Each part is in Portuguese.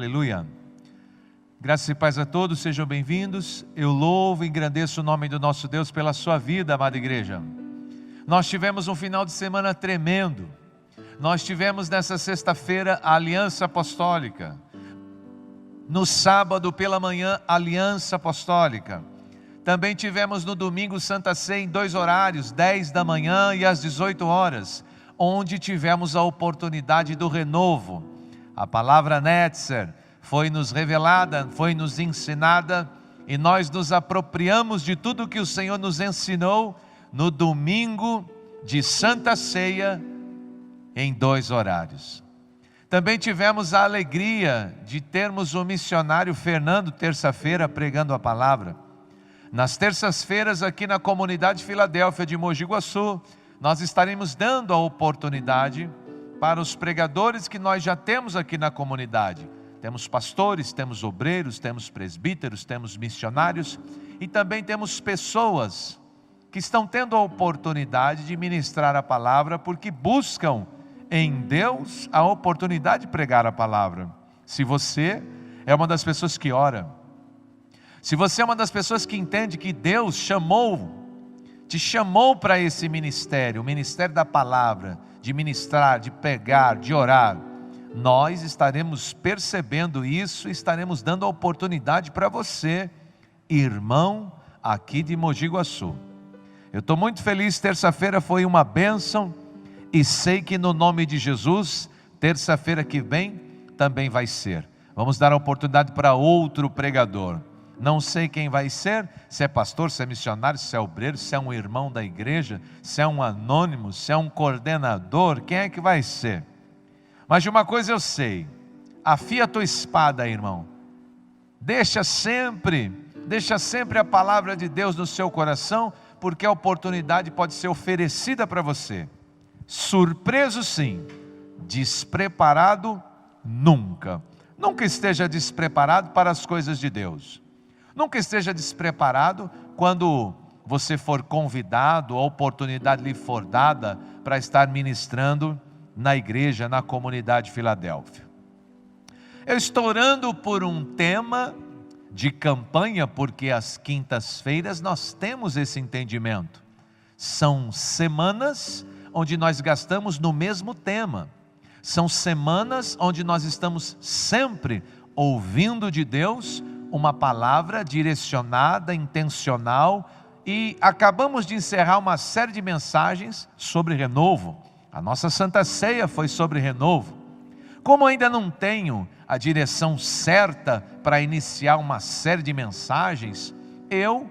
Aleluia. Graças e paz a todos, sejam bem-vindos. Eu louvo e engrandeço o nome do nosso Deus pela sua vida, amada igreja. Nós tivemos um final de semana tremendo. Nós tivemos nessa sexta-feira a Aliança Apostólica. No sábado pela manhã, Aliança Apostólica. Também tivemos no domingo Santa Ceia em 2 horários, 10 da manhã e às 18 horas, onde tivemos a oportunidade do renovo. A palavra Netzer foi nos revelada, foi nos ensinada, e nós nos apropriamos de tudo que o Senhor nos ensinou no domingo de Santa Ceia em 2 horários. Também tivemos a alegria de termos o missionário Fernando, terça-feira, pregando a palavra. Nas terças-feiras, aqui na comunidade Filadélfia de Mogi Guaçu, nós estaremos dando a oportunidade para os pregadores que nós já temos aqui na comunidade. Temos pastores, temos obreiros, temos presbíteros, temos missionários e também temos pessoas que estão tendo a oportunidade de ministrar a palavra porque buscam em Deus a oportunidade de pregar a palavra. Se você é uma das pessoas que ora, se você é uma das pessoas que entende que Deus te chamou para esse ministério, o ministério da palavra, de ministrar, de pregar, de orar, nós estaremos percebendo isso, estaremos dando a oportunidade para você, irmão, aqui de Mogi Guaçu. Eu estou muito feliz, terça-feira foi uma bênção, e sei que no nome de Jesus, terça-feira que vem, também vai ser. Vamos dar a oportunidade para outro pregador. Não sei quem vai ser, se é pastor, se é missionário, se é obreiro, se é um irmão da igreja, se é um anônimo, se é um coordenador, quem é que vai ser? Mas de uma coisa eu sei, afia a tua espada, irmão. Deixa sempre a palavra de Deus no seu coração, porque a oportunidade pode ser oferecida para você. Surpreso sim, despreparado nunca. Nunca esteja despreparado para as coisas de Deus. Nunca esteja despreparado quando você for convidado, a oportunidade lhe for dada para estar ministrando na igreja, na comunidade Filadélfia. Eu estou orando por um tema de campanha, porque às quintas-feiras nós temos esse entendimento. São semanas onde nós gastamos no mesmo tema. São semanas onde nós estamos sempre ouvindo de Deus uma palavra direcionada, intencional, e acabamos de encerrar uma série de mensagens sobre renovo. A nossa Santa Ceia foi sobre renovo. Como ainda não tenho a direção certa para iniciar uma série de mensagens, eu,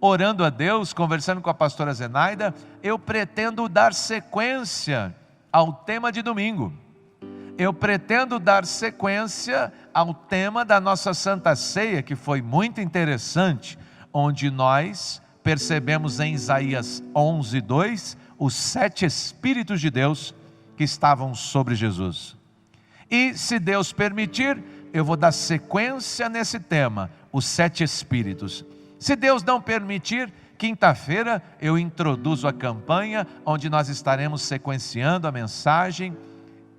orando a Deus, conversando com a pastora Zenaida, eu pretendo dar sequência ao tema de domingo. Eu pretendo dar sequência ao tema da nossa Santa Ceia, que foi muito interessante, onde nós percebemos em Isaías 11:2, os 7 Espíritos de Deus que estavam sobre Jesus. E se Deus permitir, eu vou dar sequência nesse tema, os 7 Espíritos. Se Deus não permitir, quinta-feira eu introduzo a campanha, onde nós estaremos sequenciando a mensagem,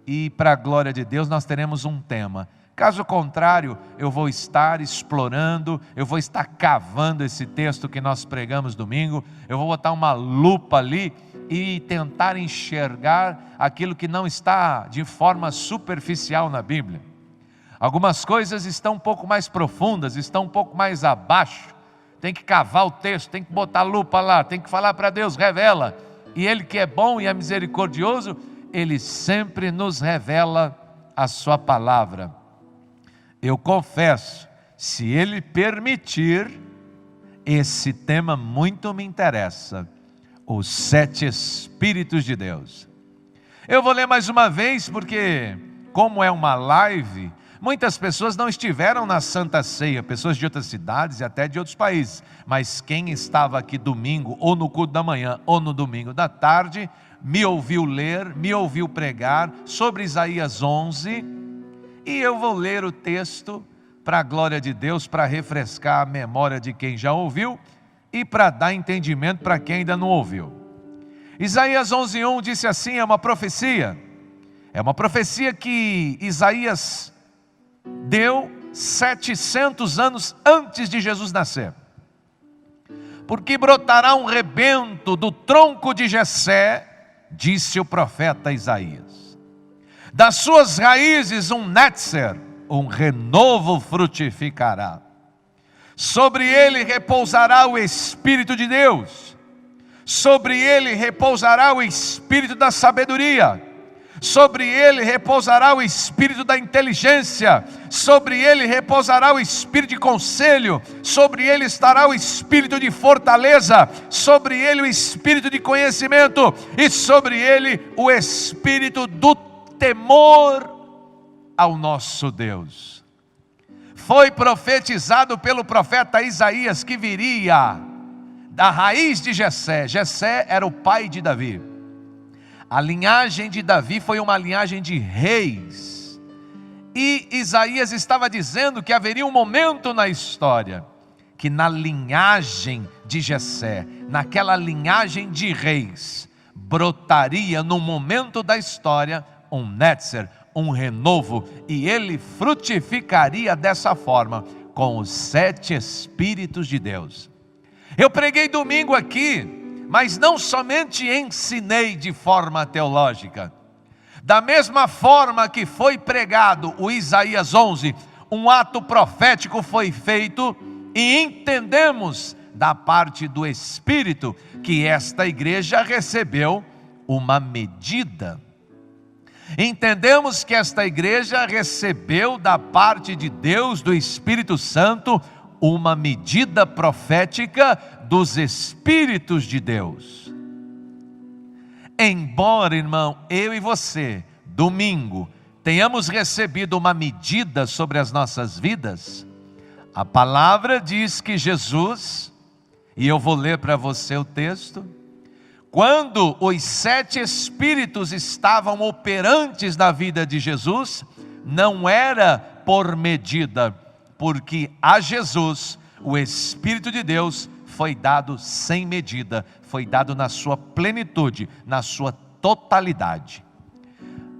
e para a glória de Deus nós teremos um tema. Caso contrário, eu vou estar explorando, eu vou estar cavando esse texto que nós pregamos domingo, eu vou botar uma lupa ali e tentar enxergar aquilo que não está de forma superficial na Bíblia. Algumas coisas estão um pouco mais profundas, estão um pouco mais abaixo. Tem que cavar o texto, tem que botar a lupa lá, tem que falar para Deus, revela. E Ele que é bom e é misericordioso, Ele sempre nos revela a sua palavra. Eu confesso, se Ele permitir, esse tema muito me interessa. Os 7 Espíritos de Deus. Eu vou ler mais uma vez, porque como é uma live, muitas pessoas não estiveram na Santa Ceia, pessoas de outras cidades e até de outros países. Mas quem estava aqui domingo, ou no culto da manhã, ou no domingo da tarde, me ouviu ler, me ouviu pregar sobre Isaías 11, e eu vou ler o texto para a glória de Deus, para refrescar a memória de quem já ouviu, e para dar entendimento para quem ainda não ouviu. Isaías 11:1 disse assim, é uma profecia que Isaías deu 700 anos antes de Jesus nascer. Porque brotará um rebento do tronco de Jessé, disse o profeta Isaías. Das suas raízes um nétser, um renovo frutificará. Sobre ele repousará o Espírito de Deus. Sobre ele repousará o Espírito da sabedoria. Sobre ele repousará o Espírito da inteligência. Sobre ele repousará o Espírito de conselho. Sobre ele estará o Espírito de fortaleza. Sobre ele o Espírito de conhecimento. E sobre ele o Espírito do temor ao nosso Deus. Foi profetizado pelo profeta Isaías que viria da raiz de Jessé. Jessé era o pai de Davi. A linhagem de Davi foi uma linhagem de reis. E Isaías estava dizendo que haveria um momento na história que na linhagem de Jessé, naquela linhagem de reis, brotaria no momento da história um nétser, um renovo, e ele frutificaria dessa forma com os 7 Espíritos de Deus. Eu preguei domingo aqui, mas não somente ensinei de forma teológica. Da mesma forma que foi pregado o Isaías 11, um ato profético foi feito e entendemos da parte do Espírito que esta igreja recebeu uma medida. Entendemos que esta igreja recebeu da parte de Deus, do Espírito Santo, uma medida profética dos Espíritos de Deus. Embora, irmão, eu e você, domingo, tenhamos recebido uma medida sobre as nossas vidas, a palavra diz que Jesus, e eu vou ler para você o texto, quando os 7 Espíritos estavam operantes na vida de Jesus, não era por medida, porque a Jesus, o Espírito de Deus, foi dado sem medida, foi dado na sua plenitude, na sua totalidade.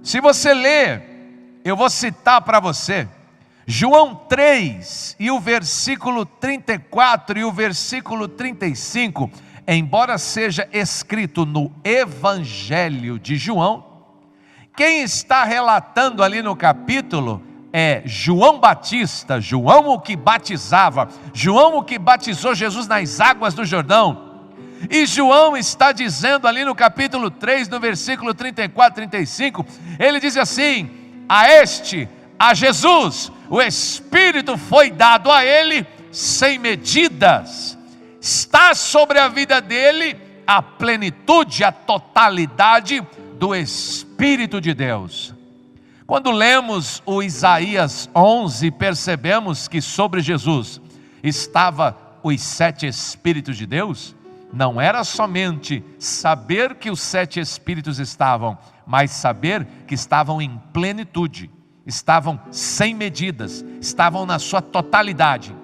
Se você ler, eu vou citar para você, João 3, e o versículo 34 e o versículo 35, embora seja escrito no Evangelho de João, quem está relatando ali no capítulo é João Batista, João o que batizava, João o que batizou Jesus nas águas do Jordão. E João está dizendo ali no capítulo 3, no versículo 34, 35, ele diz assim: a Jesus, o Espírito foi dado a ele sem medidas. Está sobre a vida dele a plenitude, a totalidade do Espírito de Deus. Quando lemos o Isaías 11, percebemos que sobre Jesus estava os 7 Espíritos de Deus. Não era somente saber que os 7 Espíritos estavam, mas saber que estavam em plenitude, estavam sem medidas, estavam na sua totalidade.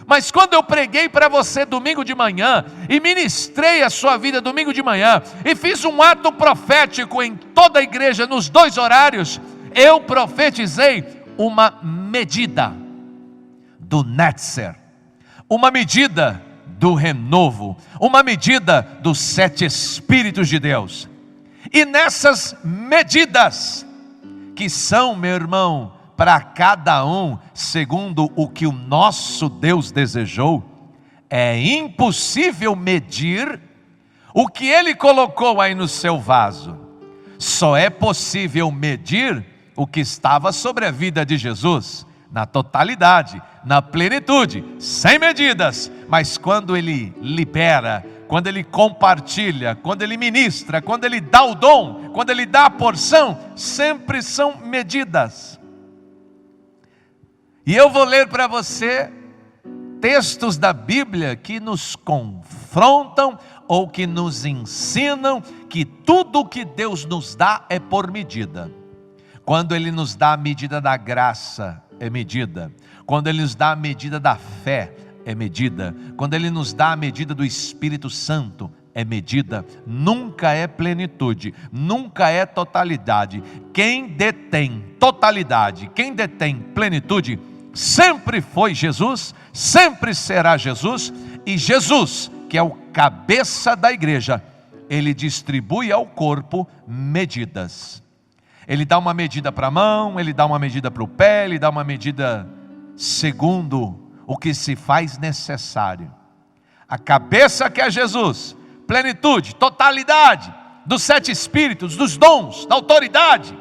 Mas quando eu preguei para você domingo de manhã, e ministrei a sua vida domingo de manhã, e fiz um ato profético em toda a igreja, nos 2 horários, eu profetizei uma medida do nétser, uma medida do renovo, uma medida dos 7 Espíritos de Deus. E nessas medidas, que são, meu irmão, para cada um, segundo o que o nosso Deus desejou, é impossível medir o que Ele colocou aí no seu vaso. Só é possível medir o que estava sobre a vida de Jesus, na totalidade, na plenitude, sem medidas. Mas quando Ele libera, quando Ele compartilha, quando Ele ministra, quando Ele dá o dom, quando Ele dá a porção, sempre são medidas. E eu vou ler para você textos da Bíblia que nos confrontam ou que nos ensinam que tudo o que Deus nos dá é por medida. Quando Ele nos dá a medida da graça, é medida. Quando Ele nos dá a medida da fé, é medida. Quando Ele nos dá a medida do Espírito Santo, é medida, nunca é plenitude, nunca é totalidade. Quem detém totalidade, quem detém plenitude, sempre foi Jesus, sempre será Jesus. E Jesus, que é o cabeça da igreja, ele distribui ao corpo medidas. Ele dá uma medida para a mão, ele dá uma medida para o pé, ele dá uma medida segundo o que se faz necessário. A cabeça que é Jesus, plenitude, totalidade dos 7 espíritos, dos dons, da autoridade.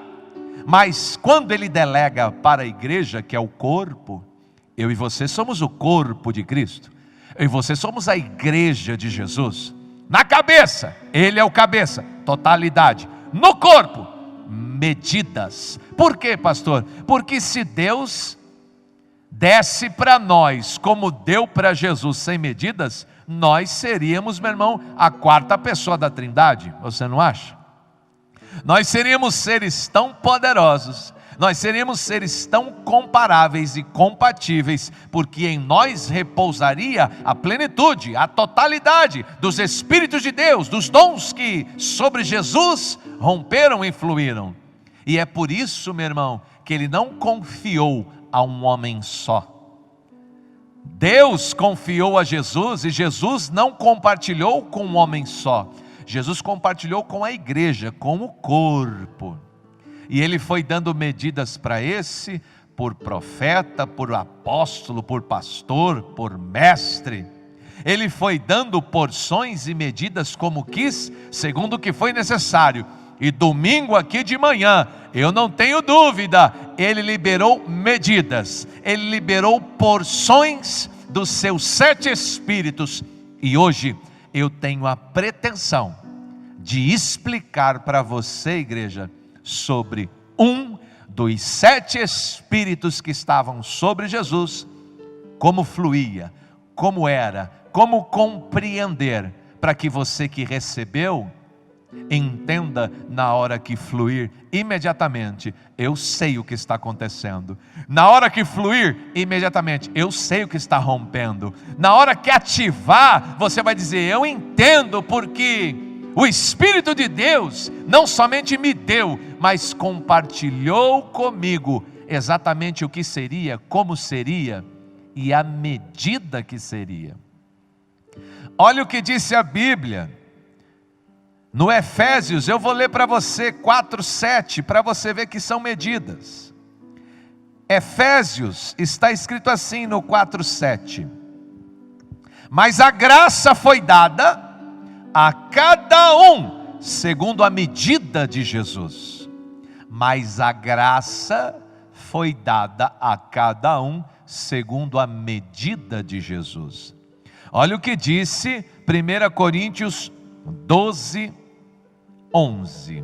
Mas quando ele delega para a igreja, que é o corpo, eu e você somos o corpo de Cristo, eu e você somos a igreja de Jesus. Na cabeça, ele é o cabeça, totalidade. No corpo, medidas. Por quê, pastor? Porque se Deus desse para nós como deu para Jesus sem medidas, nós seríamos, meu irmão, a 4ª pessoa da Trindade. Você não acha? Nós seríamos seres tão poderosos, nós seríamos seres tão comparáveis e compatíveis, porque em nós repousaria a plenitude, a totalidade dos Espíritos de Deus, dos dons que sobre Jesus romperam e fluíram. E é por isso, meu irmão, que ele não confiou a um homem só. Deus confiou a Jesus, e Jesus não compartilhou com um homem só. Jesus compartilhou com a igreja, com o corpo. E ele foi dando medidas para esse, por profeta, por apóstolo, por pastor, por mestre. Ele foi dando porções e medidas como quis, segundo o que foi necessário. E domingo aqui de manhã, eu não tenho dúvida, ele liberou medidas, ele liberou porções dos seus 7 espíritos. E hoje eu tenho a pretensão de explicar para você, igreja, sobre um dos 7 espíritos que estavam sobre Jesus, como fluía, como era, como compreender, para que você que recebeu, entenda na hora que fluir, imediatamente, eu sei o que está acontecendo. Na hora que fluir, imediatamente, eu sei o que está rompendo. Na hora que ativar, você vai dizer, eu entendo, porque o Espírito de Deus não somente me deu, mas compartilhou comigo exatamente o que seria, como seria e a medida que seria. Olha o que disse a Bíblia no Efésios, eu vou ler para você 4:7, para você ver que são medidas. Efésios, está escrito assim no 4:7: mas a graça foi dada a cada um segundo a medida de Jesus. Mas a graça foi dada a cada um segundo a medida de Jesus. Olha o que disse 1 Coríntios 12:11.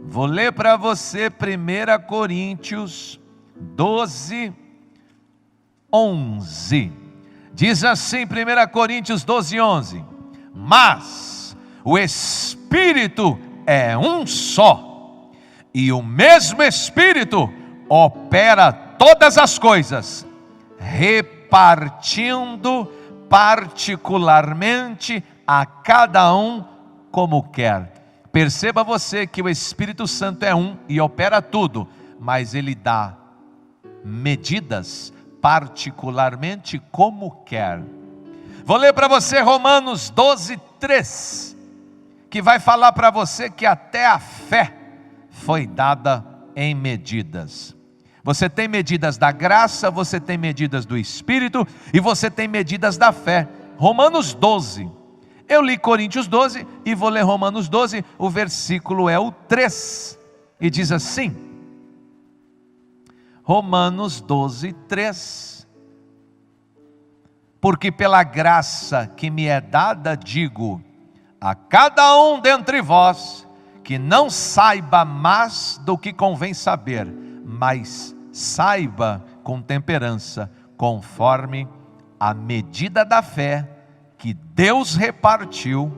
Vou ler para você 1 Coríntios 12:11. Diz assim 1 Coríntios 12:11: mas o Espírito é um só, e o mesmo Espírito opera todas as coisas, repartindo particularmente a cada um como quer. Perceba você que o Espírito Santo é um e opera tudo, mas ele dá medidas particularmente como quer. Vou ler para você Romanos 12:3, que vai falar para você que até a fé foi dada em medidas. Você tem medidas da graça, você tem medidas do Espírito e você tem medidas da fé. Romanos 12. Eu li Coríntios 12 e vou ler Romanos 12, o versículo é o 3. E diz assim, Romanos 12:3. Porque pela graça que me é dada, digo a cada um dentre vós, que não saiba mais do que convém saber, mas saiba com temperança, conforme a medida da fé que Deus repartiu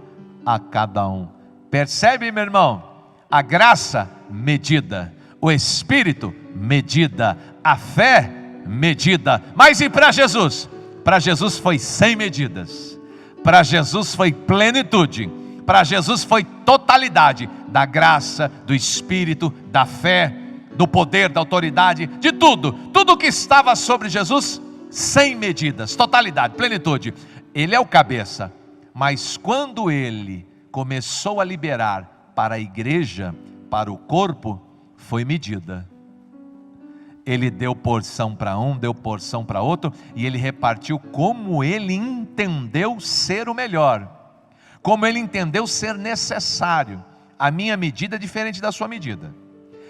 a cada um. Percebe, meu irmão? A graça, medida. O Espírito, medida. A fé, medida. Mas e para Jesus? Para Jesus foi sem medidas. Para Jesus foi plenitude, para Jesus foi totalidade da graça, do Espírito, da fé, do poder, da autoridade, de tudo. Tudo que estava sobre Jesus, sem medidas, totalidade, plenitude. Ele é o cabeça, mas quando ele começou a liberar para a igreja, para o corpo, foi medida. Ele deu porção para um, deu porção para outro, e ele repartiu como ele entendeu ser o melhor, como ele entendeu ser necessário. A minha medida é diferente da sua medida,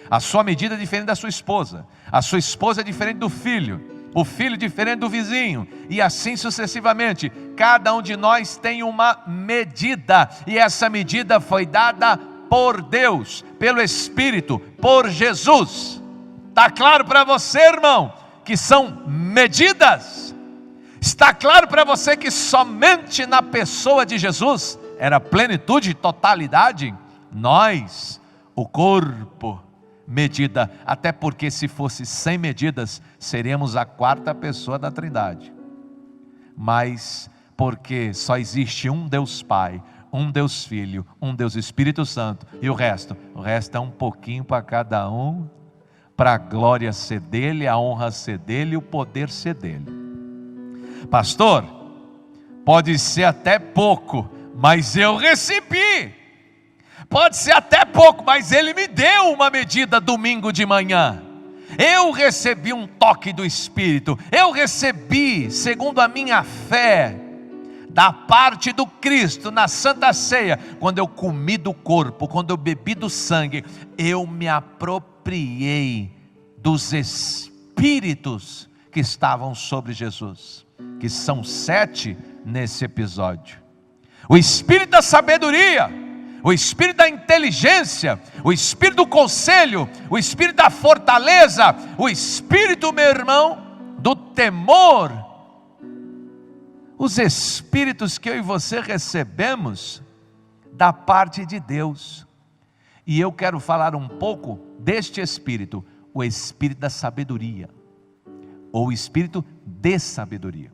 a sua medida é diferente da sua esposa, a sua esposa é diferente do filho, o filho diferente do vizinho, e assim sucessivamente. Cada um de nós tem uma medida, e essa medida foi dada por Deus, pelo Espírito, por Jesus. Está claro para você, irmão, que são medidas? Está claro para você que somente na pessoa de Jesus era plenitude e totalidade? Nós, o corpo, medida, até porque se fosse sem medidas, seríamos a quarta pessoa da Trindade. Mas porque só existe um Deus Pai, um Deus Filho, um Deus Espírito Santo, e o resto é um pouquinho para cada um, para a glória ser dele, a honra ser dele, o poder ser dele. Pastor, pode ser até pouco, mas eu recebi. Pode ser até pouco, mas ele me deu uma medida domingo de manhã. Eu recebi um toque do Espírito, eu recebi, segundo a minha fé, da parte do Cristo, na Santa Ceia, quando eu comi do corpo, quando eu bebi do sangue, eu me apropriei dos Espíritos que estavam sobre Jesus, que são 7 nesse episódio. O Espírito da sabedoria, o Espírito da inteligência, o Espírito do conselho, o Espírito da fortaleza, o Espírito, meu irmão, do temor. Os Espíritos que eu e você recebemos da parte de Deus. E eu quero falar um pouco deste Espírito, o Espírito da sabedoria, ou o Espírito de sabedoria.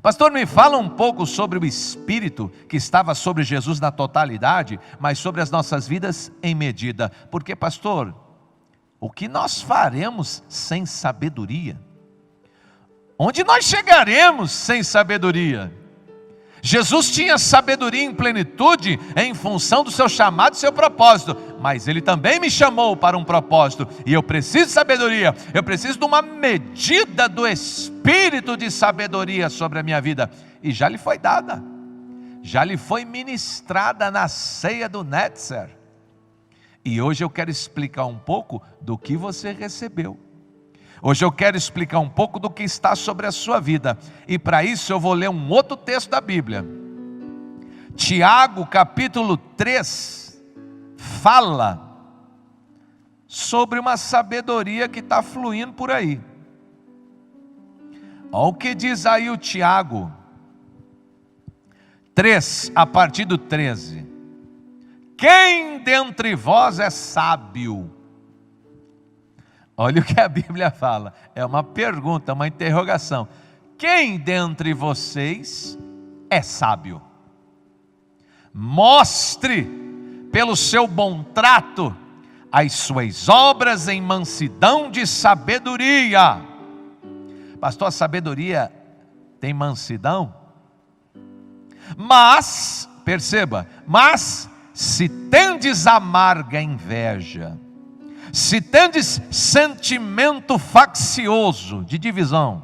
Pastor, me fala um pouco sobre o Espírito que estava sobre Jesus na totalidade, mas sobre as nossas vidas em medida. Porque, pastor, o que nós faremos sem sabedoria? Onde nós chegaremos sem sabedoria? Jesus tinha sabedoria em plenitude em função do seu chamado e seu propósito, mas Ele também me chamou para um propósito, e eu preciso de sabedoria, eu preciso de uma medida do Espírito de sabedoria sobre a minha vida, e já lhe foi dada, já lhe foi ministrada na ceia do Netzer, e hoje eu quero explicar um pouco do que você recebeu. Hoje eu quero explicar um pouco do que está sobre a sua vida, e para isso eu vou ler um outro texto da Bíblia. Tiago capítulo 3 fala sobre uma sabedoria que está fluindo por aí. Olha o que diz aí o Tiago 3, a partir do 13. Quem dentre vós é sábio? Olha o que a Bíblia fala, é uma pergunta, uma interrogação. Quem dentre vocês é sábio? Mostre pelo seu bom trato as suas obras em mansidão de sabedoria. Pastor, a sabedoria tem mansidão? Mas, perceba, mas se tendes amarga inveja, se tendes sentimento faccioso de divisão,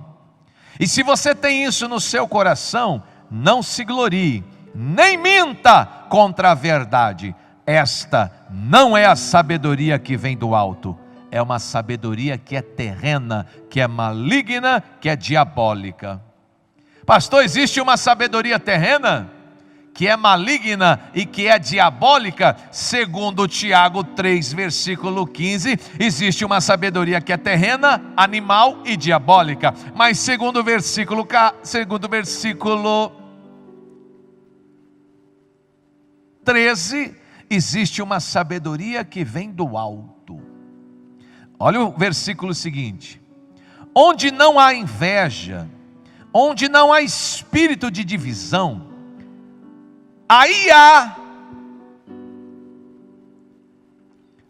e se você tem isso no seu coração, não se glorie, nem minta contra a verdade. Esta não é a sabedoria que vem do alto, é uma sabedoria que é terrena, que é maligna, que é diabólica. Pastor, existe uma sabedoria terrena que é maligna e que é diabólica? Segundo Tiago 3, versículo 15, existe uma sabedoria que é terrena, animal e diabólica. Mas segundo o versículo 13, existe uma sabedoria que vem do alto. Olha o versículo seguinte: onde não há inveja, onde não há espírito de divisão, aí há,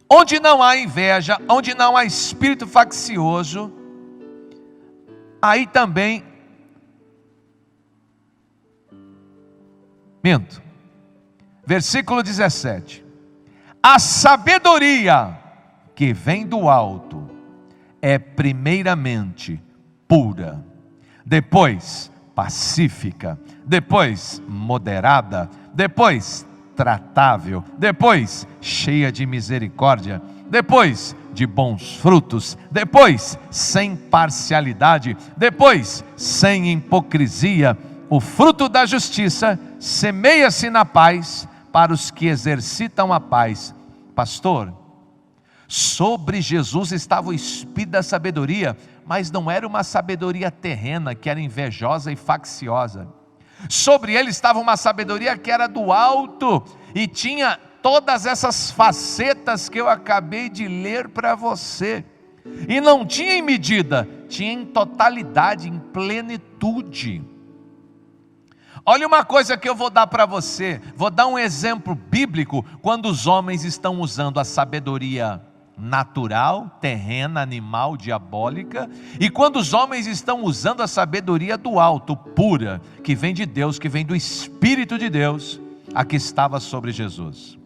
onde não há inveja, onde não há espírito faccioso, aí também, versículo 17, a sabedoria que vem do alto é primeiramente pura, depois pacífica, depois moderada, depois tratável, depois cheia de misericórdia, depois de bons frutos, depois sem parcialidade, depois sem hipocrisia. O fruto da justiça semeia-se na paz para os que exercitam a paz. Pastor, sobre Jesus estava o espírito da sabedoria, mas não era uma sabedoria terrena que era invejosa e facciosa. Sobre ele estava uma sabedoria que era do alto e tinha todas essas facetas que eu acabei de ler para você. E não tinha em medida, tinha em totalidade, em plenitude. Olha uma coisa que eu vou dar para você, vou dar um exemplo bíblico, quando os homens estão usando a sabedoria natural, terrena, animal, diabólica, e quando os homens estão usando a sabedoria do alto, pura, que vem de Deus, que vem do Espírito de Deus, a que estava sobre Jesus.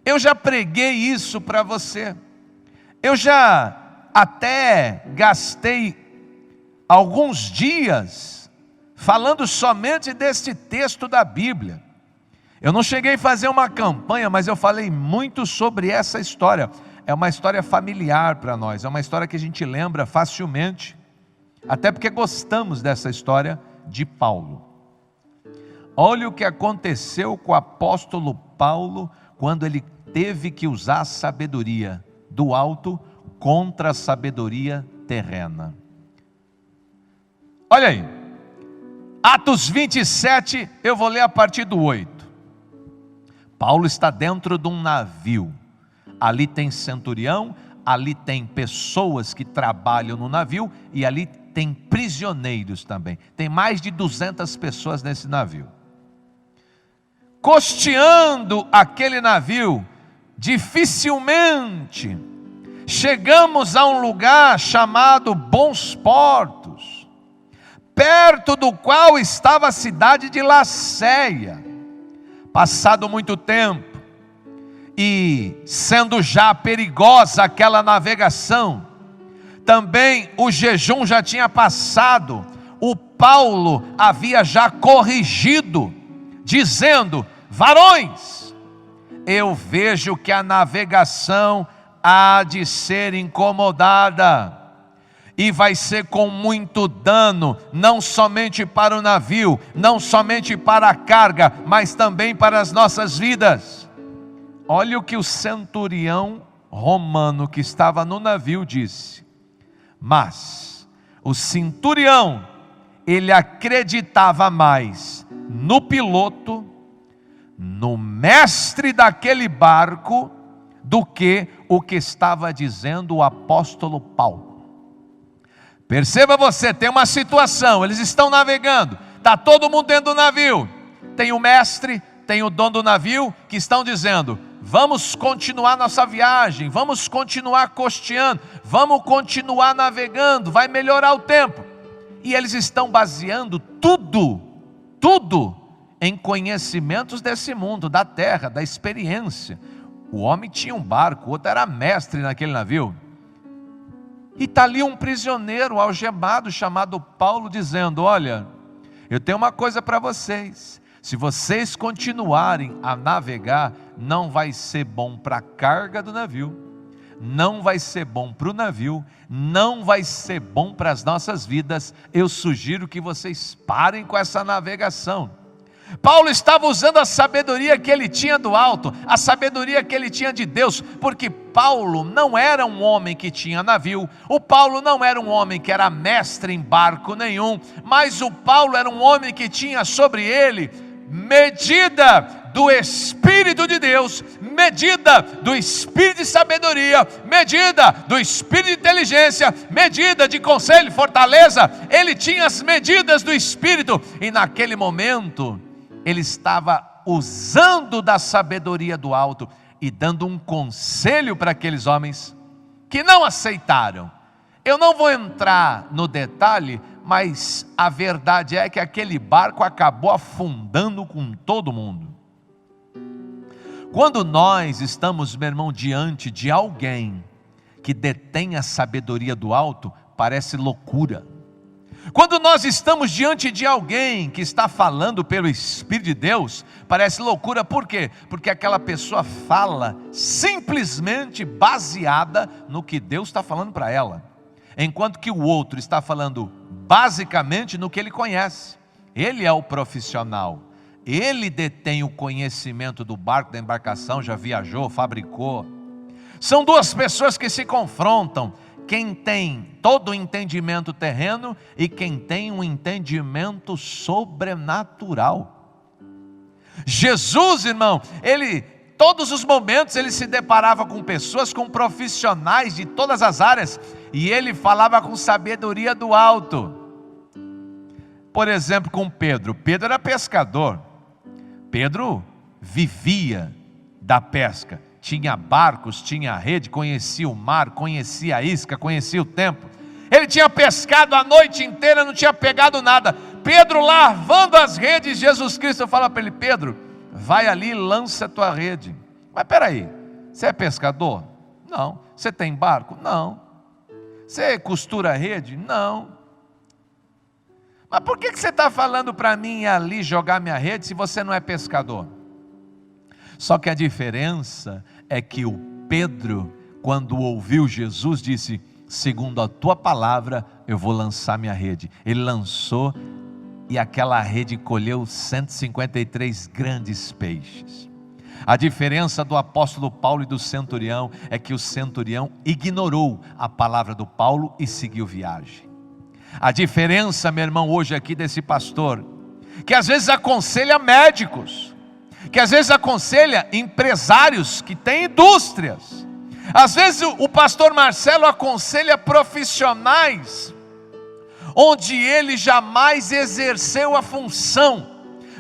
Eu já preguei isso para você, eu já até gastei alguns dias falando somente deste texto da Bíblia. Eu não cheguei a fazer uma campanha, mas eu falei muito sobre essa história. É uma história familiar para nós, é uma história que a gente lembra facilmente, até porque gostamos dessa história de Paulo. Olha o que aconteceu com o apóstolo Paulo, quando ele teve que usar a sabedoria do alto contra a sabedoria terrena. Olha aí, Atos 27, eu vou ler a partir do 8. Paulo está dentro de um navio, ali tem centurião, ali tem pessoas que trabalham no navio, e ali tem prisioneiros também, tem mais de 200 pessoas nesse navio. Costeando aquele navio, dificilmente chegamos a um lugar chamado Bons Portos, perto do qual estava a cidade de Laceia. Passado muito tempo, e sendo já perigosa aquela navegação, também o jejum já tinha passado, o Paulo havia já corrigido, dizendo: varões, eu vejo que a navegação há de ser incomodada, e vai ser com muito dano, não somente para o navio, não somente para a carga, mas também para as nossas vidas. Olha o que o centurião romano que estava no navio disse. Mas o centurião, ele acreditava mais no piloto, no mestre daquele barco, do que o que estava dizendo o apóstolo Paulo. Perceba você, tem uma situação, eles estão navegando, está todo mundo dentro do navio, tem o mestre, tem o dono do navio, que estão dizendo: vamos continuar nossa viagem, vamos continuar costeando, vamos continuar navegando, vai melhorar o tempo. E eles estão baseando tudo em conhecimentos desse mundo, da terra, da experiência. O homem tinha um barco, o outro era mestre naquele navio. E está ali um prisioneiro algemado chamado Paulo dizendo: olha, eu tenho uma coisa para vocês, se vocês continuarem a navegar, não vai ser bom para a carga do navio, não vai ser bom para o navio, não vai ser bom para as nossas vidas, eu sugiro que vocês parem com essa navegação. Paulo estava usando a sabedoria que ele tinha do alto, a sabedoria que ele tinha de Deus, porque Paulo não era um homem que tinha navio, o Paulo não era um homem que era mestre em barco nenhum, mas o Paulo era um homem que tinha sobre ele medida do Espírito de Deus, medida do espírito de sabedoria, medida do espírito de inteligência, medida de conselho, fortaleza. Ele tinha as medidas do espírito, e naquele momento ele estava usando da sabedoria do alto e dando um conselho para aqueles homens que não aceitaram. Eu não vou entrar no detalhe, mas a verdade é que aquele barco acabou afundando com todo mundo. Quando nós estamos, meu irmão, diante de alguém que detém a sabedoria do alto, parece loucura. Quando nós estamos diante de alguém que está falando pelo Espírito de Deus, parece loucura. Por quê? Porque aquela pessoa fala simplesmente baseada no que Deus está falando para ela, enquanto que o outro está falando basicamente no que ele conhece. Ele é o profissional, ele detém o conhecimento do barco, da embarcação, já viajou, fabricou. São duas pessoas que se confrontam: quem tem todo o entendimento terreno e quem tem um entendimento sobrenatural. Jesus, irmão, todos os momentos ele se deparava com pessoas, com profissionais de todas as áreas, e ele falava com sabedoria do alto. Por exemplo, com Pedro. Pedro era pescador. Pedro vivia da pesca. Tinha barcos, tinha rede, conhecia o mar, conhecia a isca, conhecia o tempo. Ele tinha pescado a noite inteira, não tinha pegado nada. Pedro lavando as redes, Jesus Cristo fala para ele: Pedro, vai ali e lança a tua rede. Mas peraí, você é pescador? Não. Você tem barco? Não. Você costura a rede? Não. Mas por que você está falando para mim ir ali jogar minha rede se você não é pescador? Só que a diferença é que o Pedro, quando ouviu Jesus, disse: segundo a tua palavra, eu vou lançar minha rede. Ele lançou, e aquela rede colheu 153 grandes peixes. A diferença do apóstolo Paulo e do centurião é que o centurião ignorou a palavra do Paulo e seguiu viagem. A diferença, meu irmão, hoje aqui desse pastor, que às vezes aconselha médicos, que às vezes aconselha empresários que têm indústrias, às vezes o pastor Marcelo aconselha profissionais onde ele jamais exerceu a função,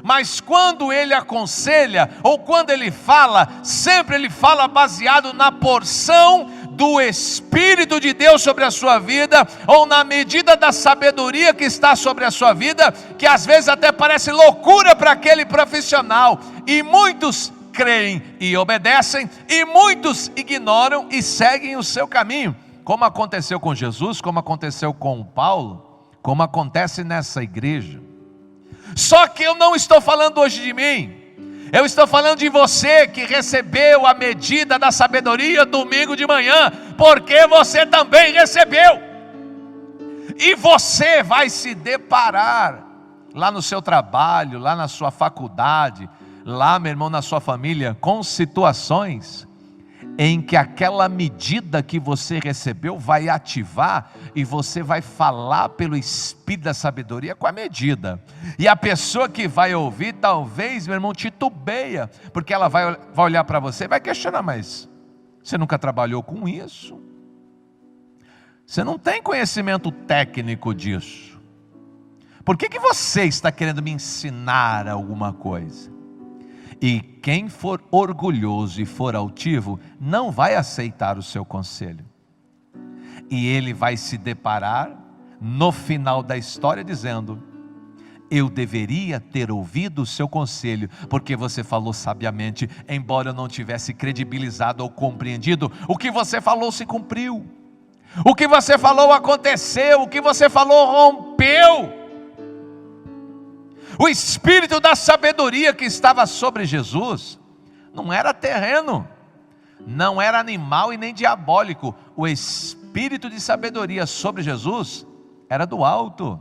mas quando ele aconselha ou quando ele fala, sempre ele fala baseado na porção do Espírito de Deus sobre a sua vida, ou na medida da sabedoria que está sobre a sua vida, que às vezes até parece loucura para aquele profissional, e muitos creem e obedecem, e muitos ignoram e seguem o seu caminho, como aconteceu com Jesus, como aconteceu com Paulo, como acontece nessa igreja. Só que eu não estou falando hoje de mim, eu estou falando de você que recebeu a medida da sabedoria domingo de manhã, porque você também recebeu. E você vai se deparar lá no seu trabalho, lá na sua faculdade, lá, meu irmão, na sua família, com situações em que aquela medida que você recebeu vai ativar, e você vai falar pelo Espírito da sabedoria com a medida, e a pessoa que vai ouvir, talvez, meu irmão, titubeia, porque ela vai olhar para você e vai questionar: mas você nunca trabalhou com isso? Você não tem conhecimento técnico disso, por que você está querendo me ensinar alguma coisa? E quem for orgulhoso e for altivo, não vai aceitar o seu conselho. E ele vai se deparar no final da história dizendo: eu deveria ter ouvido o seu conselho, porque você falou sabiamente, embora eu não tivesse credibilizado ou compreendido. O que você falou se cumpriu, o que você falou aconteceu, o que você falou rompeu. O espírito da sabedoria que estava sobre Jesus não era terreno, não era animal e nem diabólico. O espírito de sabedoria sobre Jesus era do alto,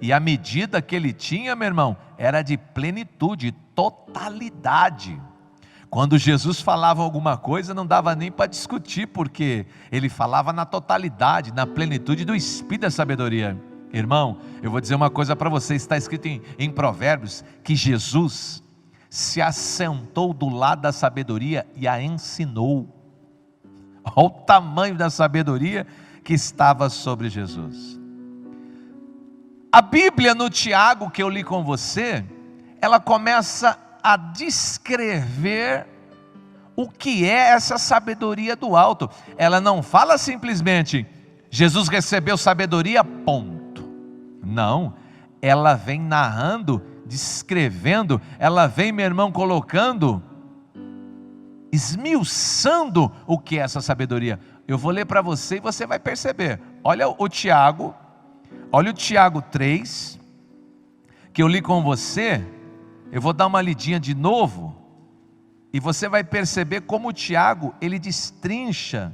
e a medida que ele tinha, meu irmão, era de plenitude, totalidade. Quando Jesus falava alguma coisa, não dava nem para discutir, porque ele falava na totalidade, na plenitude do espírito da sabedoria. Irmão, eu vou dizer uma coisa para você, está escrito em Provérbios, que Jesus se assentou do lado da sabedoria e a ensinou. Olha o tamanho da sabedoria que estava sobre Jesus. A Bíblia no Tiago que eu li com você, ela começa a descrever o que é essa sabedoria do alto. Ela não fala simplesmente, Jesus recebeu sabedoria, ponto. Não, ela vem narrando, descrevendo, ela vem, meu irmão, colocando, esmiuçando o que é essa sabedoria. Eu vou ler para você e você vai perceber. Olha o Tiago 3, que eu li com você. Eu vou dar uma lidinha de novo, e você vai perceber como o Tiago, ele destrincha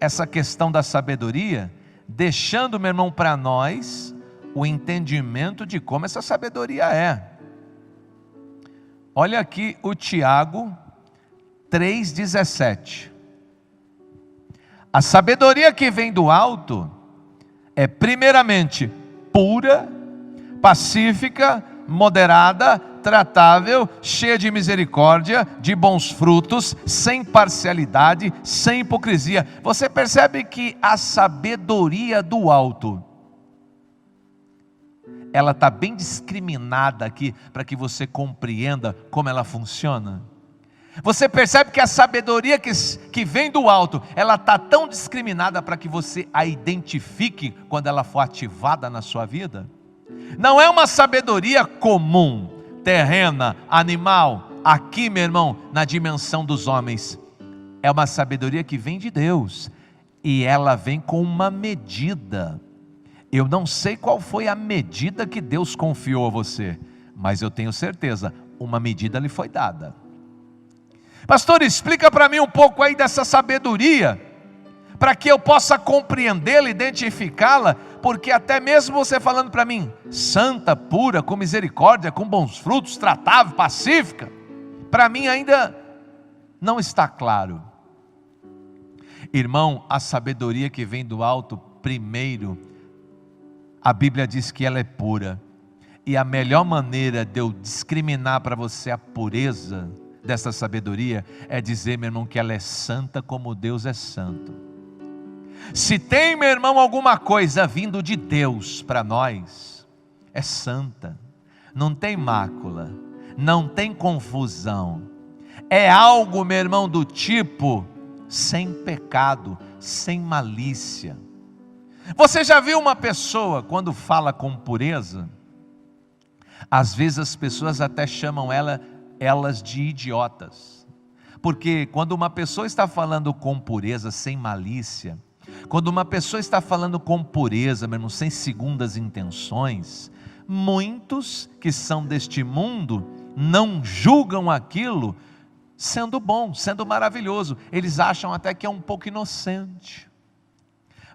essa questão da sabedoria, deixando, meu irmão, para nós, o entendimento de como essa sabedoria é. Olha aqui o Tiago 3,17. A sabedoria que vem do alto é primeiramente pura, pacífica, moderada, tratável, cheia de misericórdia, de bons frutos, sem parcialidade, sem hipocrisia. Você percebe que a sabedoria do alto, ela está bem discriminada aqui, para que você compreenda como ela funciona. Você percebe que a sabedoria que vem do alto, ela está tão discriminada para que você a identifique quando ela for ativada na sua vida. Não é uma sabedoria comum, terrena, animal, aqui, meu irmão, na dimensão dos homens. É uma sabedoria que vem de Deus, e ela vem com uma medida. Eu não sei qual foi a medida que Deus confiou a você, mas eu tenho certeza, uma medida lhe foi dada. Pastor, explica para mim um pouco aí dessa sabedoria, para que eu possa compreendê-la, identificá-la, porque até mesmo você falando para mim, santa, pura, com misericórdia, com bons frutos, tratável, pacífica, para mim ainda não está claro. Irmão, a sabedoria que vem do alto, primeiro, a Bíblia diz que ela é pura, e a melhor maneira de eu discriminar para você a pureza dessa sabedoria, é dizer, meu irmão, que ela é santa como Deus é santo. Se tem, meu irmão, alguma coisa vindo de Deus para nós, é santa, não tem mácula, não tem confusão, é algo, meu irmão, do tipo, sem pecado, sem malícia. Você já viu uma pessoa, quando fala com pureza, às vezes as pessoas até chamam elas de idiotas, porque quando uma pessoa está falando com pureza, sem malícia, quando uma pessoa está falando com pureza, meu irmão, sem segundas intenções, muitos que são deste mundo, não julgam aquilo sendo bom, sendo maravilhoso, eles acham até que é um pouco inocente,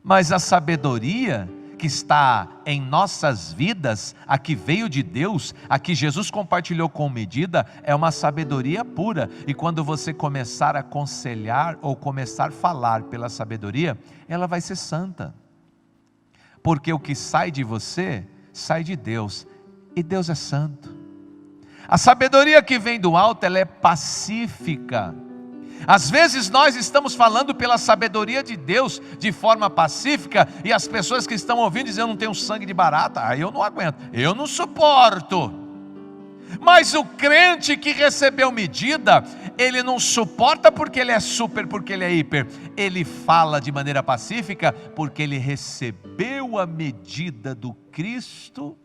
mas a sabedoria que está em nossas vidas, a que veio de Deus, a que Jesus compartilhou com medida, é uma sabedoria pura, e quando você começar a aconselhar, ou começar a falar pela sabedoria, ela vai ser santa, porque o que sai de você, sai de Deus, e Deus é santo. A sabedoria que vem do alto, ela é pacífica. Às vezes nós estamos falando pela sabedoria de Deus de forma pacífica, e as pessoas que estão ouvindo dizem, eu não tenho sangue de barata, eu não aguento, eu não suporto. Mas o crente que recebeu medida, ele não suporta porque ele é super, porque ele é hiper, ele fala de maneira pacífica porque ele recebeu a medida do Cristo,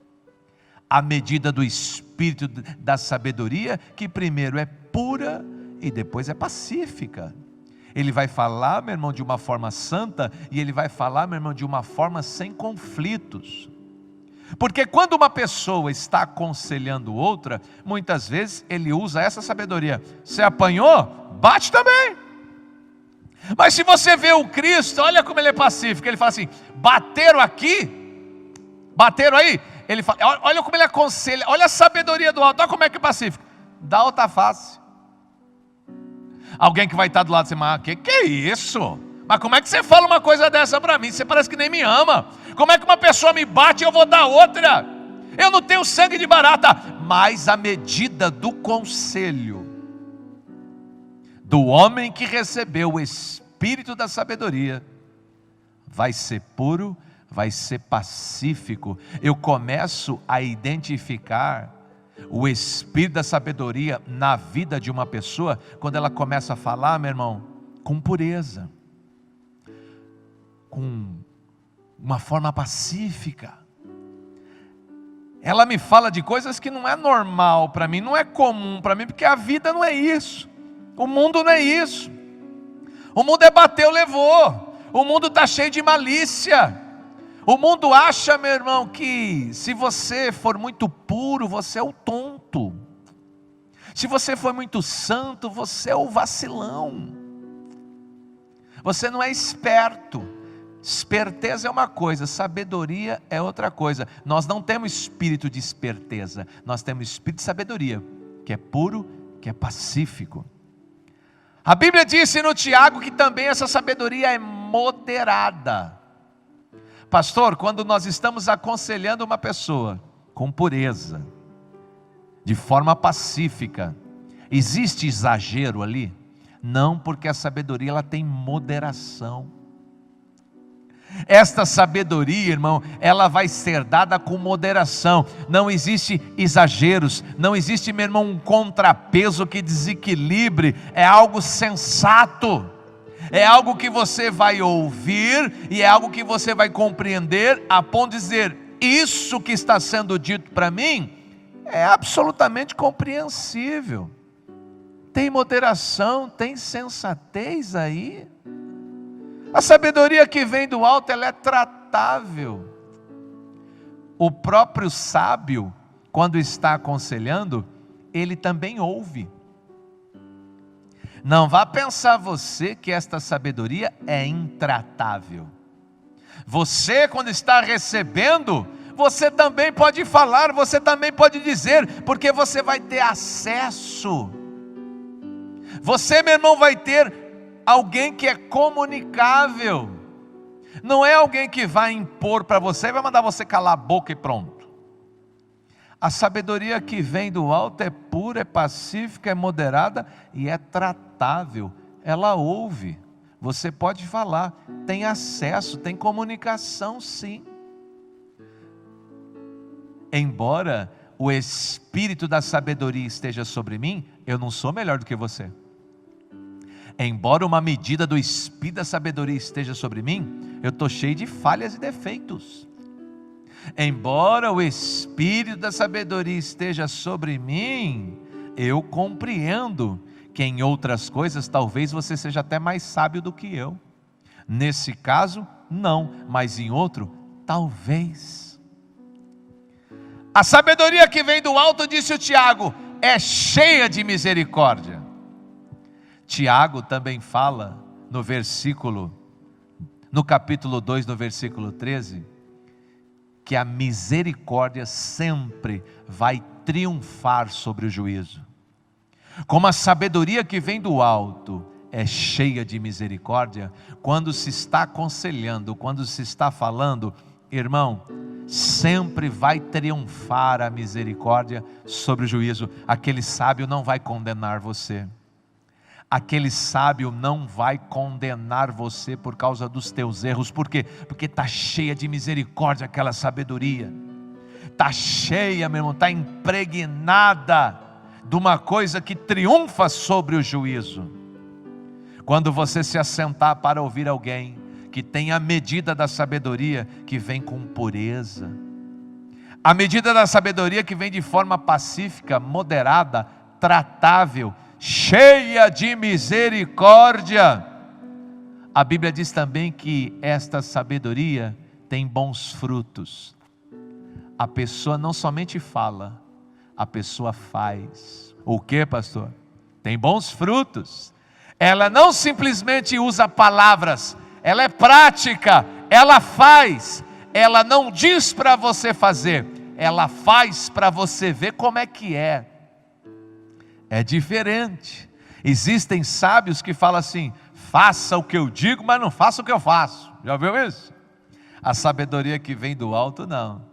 a medida do Espírito da sabedoria, que primeiro é pura e depois é pacífica. Ele vai falar, meu irmão, de uma forma santa, e ele vai falar, meu irmão, de uma forma sem conflitos. Porque quando uma pessoa está aconselhando outra, muitas vezes ele usa essa sabedoria. Você apanhou? Bate também. Mas se você vê o Cristo, olha como ele é pacífico. Ele fala assim, bateram aqui? Bateram aí? Ele fala, olha como ele aconselha, olha a sabedoria do alto, olha como é que é pacífico. Dá outra face. Alguém que vai estar do lado de você, mas que é isso? Mas como é que você fala uma coisa dessa para mim? Você parece que nem me ama. Como é que uma pessoa me bate e eu vou dar outra? eu não tenho sangue de barata, mas a medida do conselho do homem que recebeu o espírito da sabedoria vai ser puro, vai ser pacífico. Eu começo a identificar o espírito da sabedoria na vida de uma pessoa quando ela começa a falar, meu irmão, com pureza, com uma forma pacífica. Ela me fala de coisas que não é normal para mim, não é comum para mim, porque a vida não é isso, o mundo não é isso. O mundo é bateu, levou. O mundo está cheio de malícia. O mundo acha, meu irmão, que se você for muito puro, você é o tonto. Se você for muito santo, você é o vacilão. Você não é esperto. Esperteza é uma coisa, sabedoria é outra coisa. Nós não temos espírito de esperteza, nós temos espírito de sabedoria, que é puro, que é pacífico. A Bíblia disse no Tiago que também essa sabedoria é moderada. Pastor, quando nós estamos aconselhando uma pessoa com pureza, de forma pacífica, existe exagero ali? Não, porque a sabedoria ela tem moderação. Esta sabedoria, irmão, ela vai ser dada com moderação. Não existe exageros, não existe, meu irmão, um contrapeso que desequilibre. É algo sensato, é algo que você vai ouvir e é algo que você vai compreender a ponto de dizer: isso que está sendo dito para mim é absolutamente compreensível. Tem moderação, tem sensatez aí. A sabedoria que vem do alto, ela é tratável. O próprio sábio, quando está aconselhando, ele também ouve. Não vá pensar você que esta sabedoria é intratável. Você, quando está recebendo, você também pode falar, você também pode dizer, porque você vai ter acesso. Você, meu irmão, vai ter alguém que é comunicável. Não é alguém que vai impor para você e vai mandar você calar a boca e pronto. A sabedoria que vem do alto é pura, é pacífica, é moderada e é tratável. Ela ouve, você pode falar, tem acesso, tem comunicação, sim. Embora o espírito da sabedoria esteja sobre mim, eu não sou melhor do que você. Embora uma medida do espírito da sabedoria esteja sobre mim, eu estou cheio de falhas e defeitos. Embora o espírito da sabedoria esteja sobre mim, eu compreendo que em outras coisas talvez você seja até mais sábio do que eu. Nesse caso, não, mas em outro, talvez. A sabedoria que vem do alto, disse o Tiago, é cheia de misericórdia. Tiago também fala no capítulo 2, no versículo 13, que a misericórdia sempre vai triunfar sobre o juízo. Como a sabedoria que vem do alto é cheia de misericórdia, quando se está aconselhando, quando se está falando, irmão, sempre vai triunfar a misericórdia sobre o juízo. Aquele sábio não vai condenar você. Aquele sábio não vai condenar você por causa dos teus erros. Por quê? Porque está cheia de misericórdia aquela sabedoria. Está cheia, meu irmão, está impregnada de uma coisa que triunfa sobre o juízo. Quando você se assentar para ouvir alguém que tem a medida da sabedoria que vem com pureza, a medida da sabedoria que vem de forma pacífica, moderada, tratável, cheia de misericórdia. A Bíblia diz também que esta sabedoria tem bons frutos. A pessoa não somente fala, a pessoa faz. O que, pastor? Tem bons frutos. Ela não simplesmente usa palavras, ela é prática, ela faz. Ela não diz para você fazer, ela faz para você ver como é que é. É diferente. Existem sábios que falam assim: faça o que eu digo, mas não faça o que eu faço. Já ouviu isso? A sabedoria que vem do alto, não.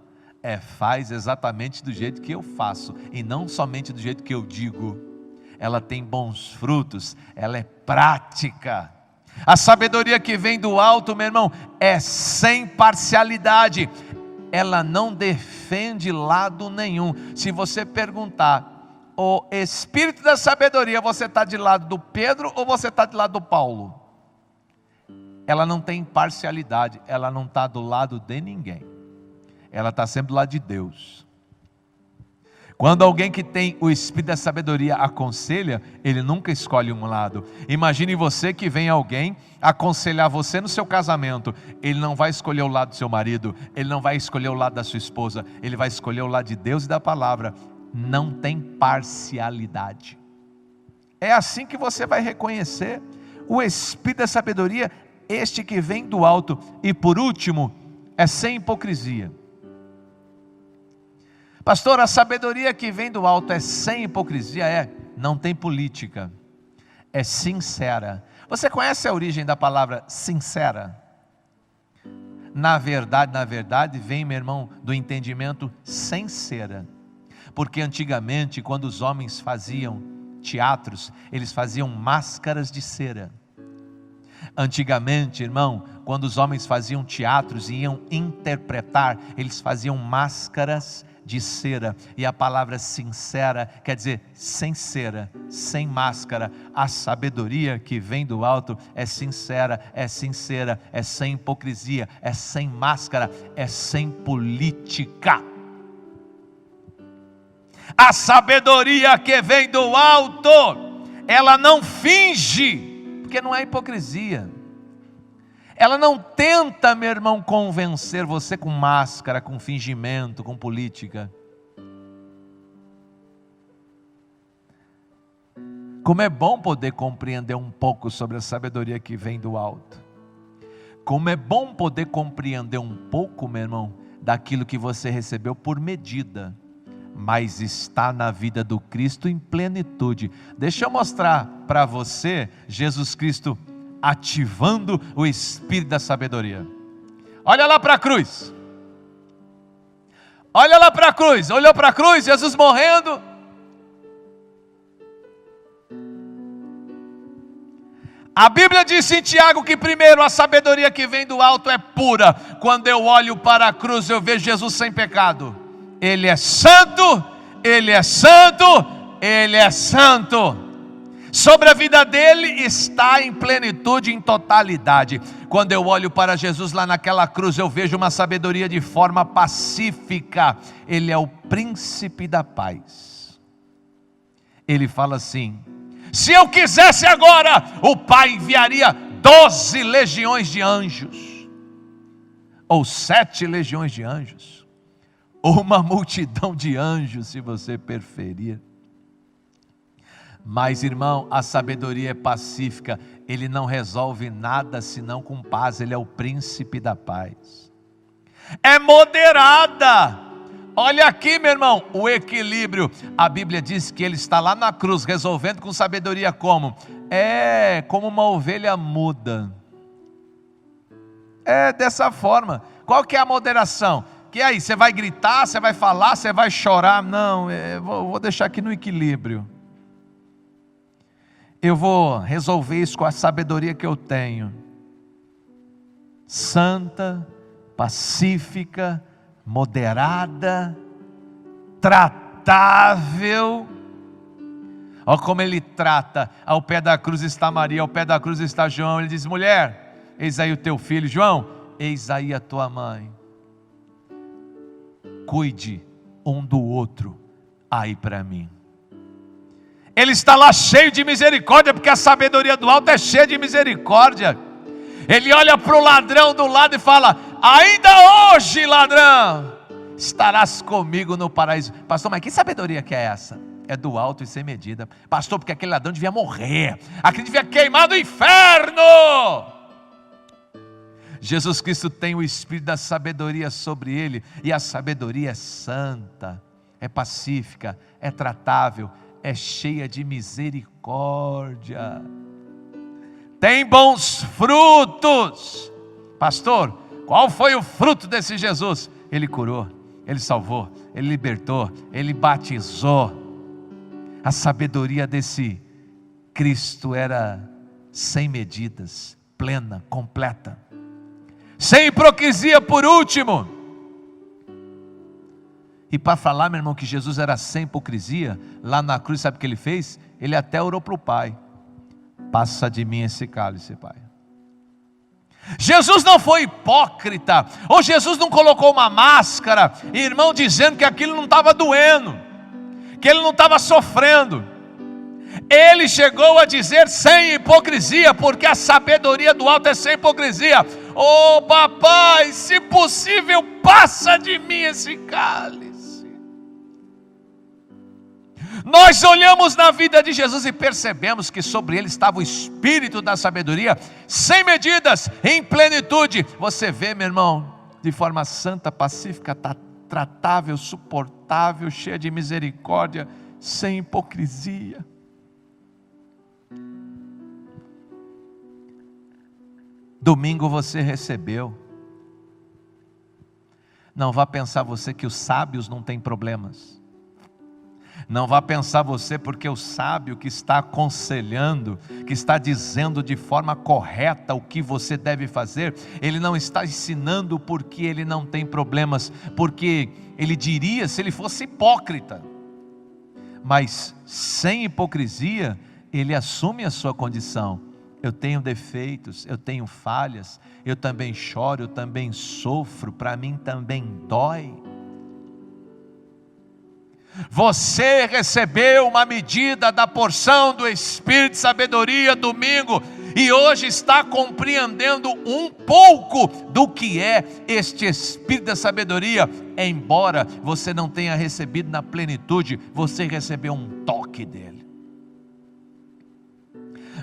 faz exatamente do jeito que eu faço, e não somente do jeito que eu digo. Ela tem bons frutos, ela é prática. A sabedoria que vem do alto, meu irmão, é sem parcialidade. Ela não defende lado nenhum. Se você perguntar, o espírito da sabedoria, você está de lado do Pedro ou você está de lado do Paulo? Ela não tem parcialidade, ela não está do lado de ninguém. Ela está sempre do lado de Deus. Quando alguém que tem o espírito da sabedoria aconselha, ele nunca escolhe um lado. Imagine você que vem alguém aconselhar você no seu casamento. Ele não vai escolher o lado do seu marido, ele não vai escolher o lado da sua esposa, ele vai escolher o lado de Deus e da palavra. Não tem parcialidade. É assim que você vai reconhecer o espírito da sabedoria, este que vem do alto. E por último, é sem hipocrisia. Pastor, a sabedoria que vem do alto é sem hipocrisia? Não tem política, é sincera. Você conhece a origem da palavra sincera? Na verdade, vem, meu irmão, do entendimento sem cera. Porque antigamente, quando os homens faziam teatros, eles faziam máscaras de cera. Antigamente, irmão, quando os homens faziam teatros e iam interpretar, eles faziam máscaras de cera. E a palavra sincera quer dizer sem cera, sem máscara. A sabedoria que vem do alto é sincera, é sincera, é sem hipocrisia, é sem máscara, é sem política. A sabedoria que vem do alto, ela não finge, porque não é hipocrisia. Ela não tenta, meu irmão, convencer você com máscara, com fingimento, com política. Como é bom poder compreender um pouco sobre a sabedoria que vem do alto. Como é bom poder compreender um pouco, meu irmão, daquilo que você recebeu por medida, mas está na vida do Cristo em plenitude. Deixa eu mostrar para você Jesus Cristo ativando o espírito da sabedoria. Olha lá para a cruz. Olha lá para a cruz. Olhou para a cruz, Jesus morrendo. A Bíblia diz em Tiago que primeiro a sabedoria que vem do alto é pura. Quando eu olho para a cruz, eu vejo Jesus sem pecado. Ele é santo, Ele é santo, Ele é santo. Sobre a vida dele está em plenitude, em totalidade. Quando eu olho para Jesus lá naquela cruz, eu vejo uma sabedoria de forma pacífica. Ele é o príncipe da paz. Ele fala assim: se eu quisesse agora, o Pai enviaria 12 legiões de anjos, ou 7 legiões de anjos, ou uma multidão de anjos, se você preferir. Mas, irmão, a sabedoria é pacífica. Ele não resolve nada senão com paz. Ele é o príncipe da paz. É moderada. Olha aqui, meu irmão, o equilíbrio. A Bíblia diz que ele está lá na cruz resolvendo com sabedoria como? É como uma ovelha muda. É dessa forma. Qual que é a moderação? Que aí, você vai gritar, você vai falar, você vai chorar? Não, vou deixar aqui no equilíbrio. Eu vou resolver isso com a sabedoria que eu tenho. Santa, pacífica, moderada, tratável. Olha como ele trata. Ao pé da cruz está Maria, ao pé da cruz está João. Ele diz: mulher, eis aí o teu filho. João, eis aí a tua mãe. Cuide um do outro aí para mim. Ele está lá cheio de misericórdia, porque a sabedoria do alto é cheia de misericórdia. Ele olha para o ladrão do lado e fala: ainda hoje, ladrão, estarás comigo no paraíso. Pastor, mas que sabedoria que é essa? É do alto e sem medida. Pastor, porque aquele ladrão devia morrer, aquele devia queimar no inferno. Jesus Cristo tem o espírito da sabedoria sobre ele, e a sabedoria é santa, é pacífica, é tratável, é cheia de misericórdia, tem bons frutos. Pastor, qual foi o fruto desse Jesus? Ele curou, Ele salvou, Ele libertou, Ele batizou. A sabedoria desse Cristo era sem medidas, plena, completa, sem hipocrisia por último. E para falar, meu irmão, que Jesus era sem hipocrisia, lá na cruz, sabe o que Ele fez? Ele até orou para o Pai: passa de mim esse cálice, Pai. Jesus não foi hipócrita, ou Jesus não colocou uma máscara, irmão, dizendo que aquilo não estava doendo, que Ele não estava sofrendo. Ele chegou a dizer sem hipocrisia, porque a sabedoria do alto é sem hipocrisia. Oh papai, se possível, passa de mim esse cálice. Nós olhamos na vida de Jesus e percebemos que sobre Ele estava o Espírito da sabedoria, sem medidas, em plenitude. Você vê, meu irmão, de forma santa, pacífica, tratável, suportável, cheia de misericórdia, sem hipocrisia. Domingo você recebeu. Não vá pensar você que os sábios não têm problemas. Não vá pensar você porque o sábio que está aconselhando, que está dizendo de forma correta o que você deve fazer, ele não está ensinando porque ele não tem problemas, porque ele diria se ele fosse hipócrita. Mas sem hipocrisia, ele assume a sua condição. Eu tenho defeitos, eu tenho falhas, eu também choro, eu também sofro, para mim também dói. Você recebeu uma medida da porção do Espírito de sabedoria domingo, e hoje está compreendendo um pouco do que é este Espírito da sabedoria. Embora você não tenha recebido na plenitude, você recebeu um toque dele.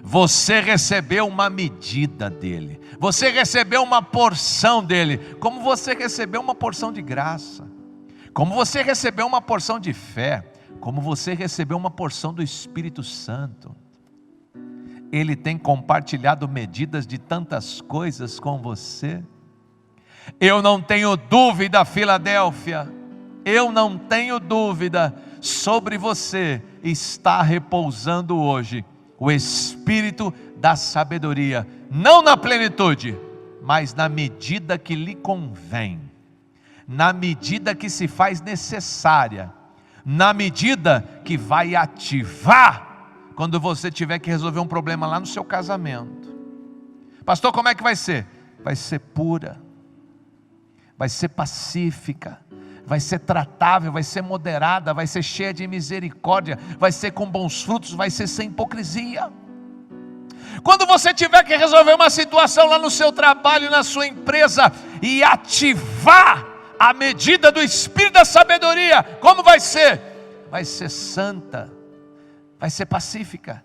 Você recebeu uma medida dele. Você recebeu uma porção dele, como você recebeu uma porção de graça, como você recebeu uma porção de fé, como você recebeu uma porção do Espírito Santo. Ele tem compartilhado medidas de tantas coisas com você. Eu não tenho dúvida, Filadélfia, eu não tenho dúvida, sobre você está repousando hoje o Espírito da sabedoria, não na plenitude, mas na medida que lhe convém, na medida que se faz necessária, na medida que vai ativar, quando você tiver que resolver um problema lá no seu casamento. Pastor, como é que vai ser? Vai ser pura, vai ser pacífica, vai ser tratável, vai ser moderada, vai ser cheia de misericórdia, vai ser com bons frutos, vai ser sem hipocrisia. Quando você tiver que resolver uma situação lá no seu trabalho, na sua empresa, e ativar a medida do Espírito da sabedoria, como vai ser? Vai ser santa, vai ser pacífica,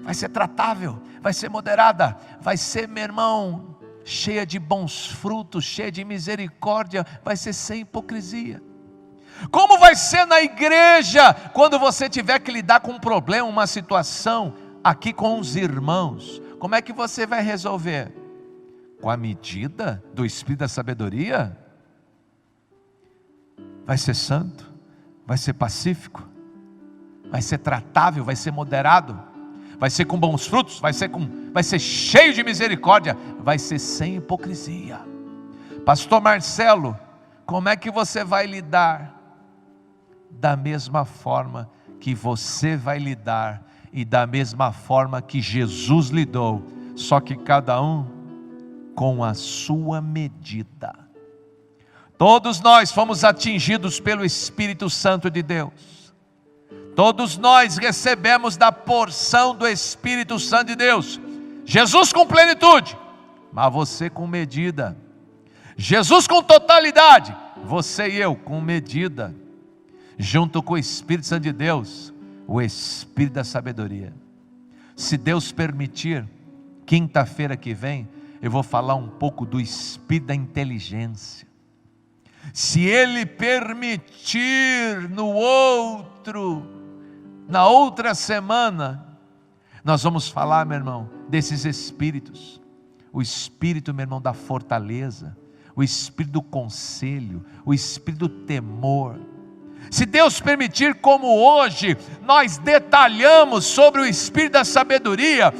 vai ser tratável, vai ser moderada, vai ser, meu irmão, cheia de bons frutos, cheia de misericórdia, vai ser sem hipocrisia. Como vai ser na igreja, quando você tiver que lidar com um problema, uma situação, aqui com os irmãos, como é que você vai resolver? Com a medida do Espírito da sabedoria? Vai ser santo, vai ser pacífico, vai ser tratável, vai ser moderado, vai ser com bons frutos, vai ser cheio de misericórdia, vai ser sem hipocrisia. Pastor Marcelo, como é que você vai lidar? Da mesma forma que você vai lidar, e da mesma forma que Jesus lidou, só que cada um com a sua medida. Todos nós fomos atingidos pelo Espírito Santo de Deus. Todos nós recebemos da porção do Espírito Santo de Deus. Jesus com plenitude, mas você com medida. Jesus com totalidade, você e eu com medida. Junto com o Espírito Santo de Deus, o Espírito da sabedoria. Se Deus permitir, quinta-feira que vem, eu vou falar um pouco do Espírito da inteligência. Se Ele permitir, na outra semana, nós vamos falar, meu irmão, desses espíritos. O espírito, meu irmão, da fortaleza, o espírito do conselho, o espírito do temor. Se Deus permitir, como hoje nós detalhamos sobre o espírito da sabedoria,